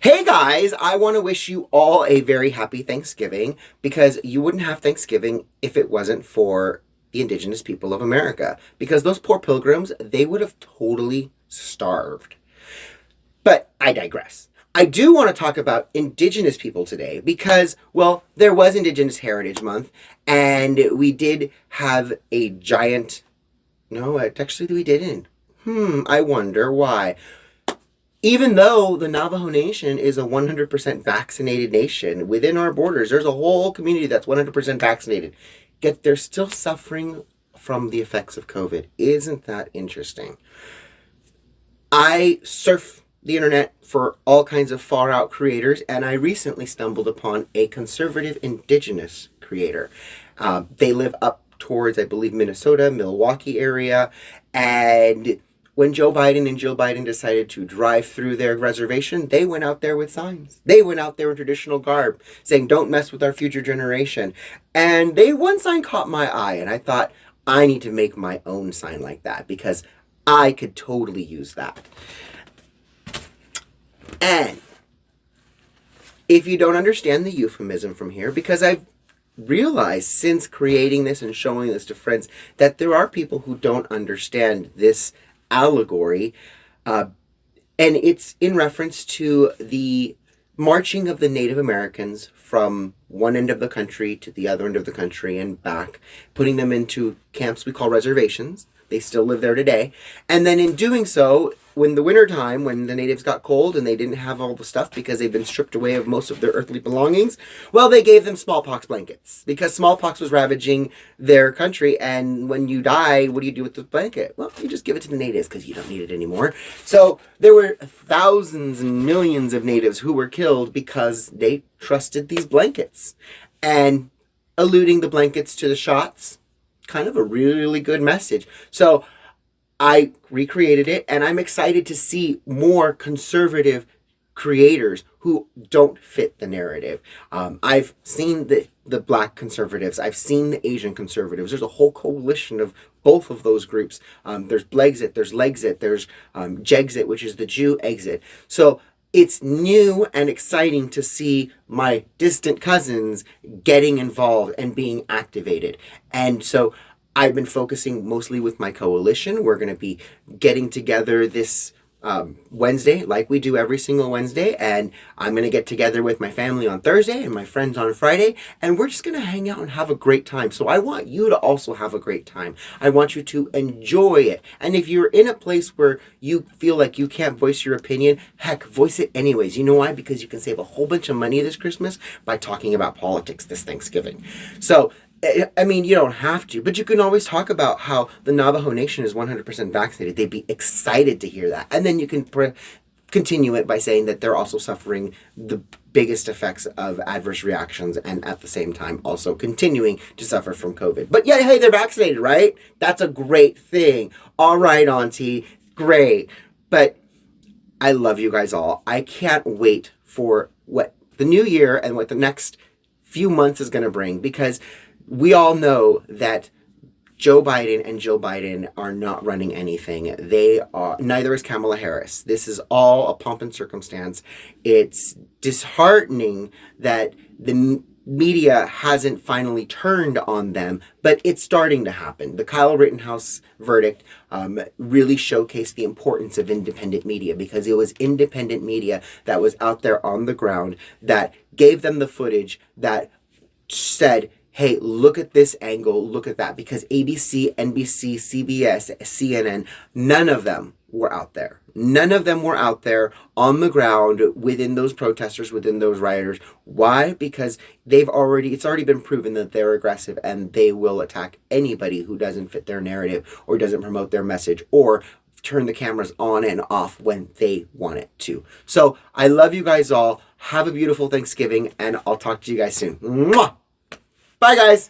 Hey guys, I want to wish you all a very happy Thanksgiving because you wouldn't have Thanksgiving if it wasn't for the Indigenous people of America. Because those poor pilgrims, they would have totally starved. But I digress. I do want to talk about Indigenous people today because, well, there was Indigenous Heritage Month and we did have a giant. No, actually, we didn't. I wonder why. Even though the Navajo Nation is a 100% vaccinated nation, within our borders, there's a whole community that's 100% vaccinated. Yet they're still suffering from the effects of COVID. Isn't that interesting? I surf the internet for all kinds of far out creators, and I recently stumbled upon a conservative Indigenous creator. They live up towards, I believe, Minnesota, Milwaukee area, and when Joe Biden and Jill Biden decided to drive through their reservation, they went out there with signs. They went out there in traditional garb saying, "Don't mess with our future generation." And one sign caught my eye, and I thought, I need to make my own sign like that because I could totally use that. And if you don't understand the euphemism from here, because I've realized since creating this and showing this to friends that there are people who don't understand this allegory, and it's in reference to the marching of the Native Americans from one end of the country to the other end of the country and back, putting them into camps we call reservations. They still live there today. And then in doing so, when the wintertime, when the natives got cold and they didn't have all the stuff because they've been stripped away of most of their earthly belongings, well, they gave them smallpox blankets because smallpox was ravaging their country. And when you die, what do you do with the blanket? Well, you just give it to the natives because you don't need it anymore. So there were thousands and millions of natives who were killed because they trusted these blankets. And alluding the blankets to the shots, kind of a really good message. So I recreated it, and I'm excited to see more conservative creators who don't fit the narrative. I've seen the black conservatives. I've seen the Asian conservatives. There's a whole coalition of both of those groups. There's Blegzit, there's Legzit, there's Jegzit, which is the Jew exit. So it's new and exciting to see my distant cousins getting involved and being activated. And so I've been focusing mostly with my coalition. We're going to be getting together this Wednesday, like we do every single Wednesday. And I'm going to get together with my family on Thursday and my friends on Friday. And we're just going to hang out and have a great time. So I want you to also have a great time. I want you to enjoy it. And if you're in a place where you feel like you can't voice your opinion, heck, voice it anyways. You know why? Because you can save a whole bunch of money this Christmas by talking about politics this Thanksgiving. So I mean, you don't have to, but you can always talk about how the Navajo Nation is 100% vaccinated. They'd be excited to hear that. And then you can continue it by saying that they're also suffering the biggest effects of adverse reactions and at the same time also continuing to suffer from COVID. But yeah, hey, they're vaccinated, right? That's a great thing. All right, Auntie, great. But I love you guys all. I can't wait for what the new year and what the next few months is going to bring, because we all know that Joe Biden and Jill Biden are not running anything. They are, neither is Kamala Harris. This is all a pomp and circumstance. It's disheartening that the media hasn't finally turned on them, but it's starting to happen. The Kyle Rittenhouse verdict really showcased the importance of independent media, because it was independent media that was out there on the ground that gave them the footage that said, hey, look at this angle, look at that. Because ABC, NBC, CBS, CNN, none of them were out there. None of them were out there on the ground within those protesters, within those rioters. Why? Because it's already been proven that they're aggressive and they will attack anybody who doesn't fit their narrative or doesn't promote their message or turn the cameras on and off when they want it to. So I love you guys all. Have a beautiful Thanksgiving, and I'll talk to you guys soon. Mwah! Bye, guys.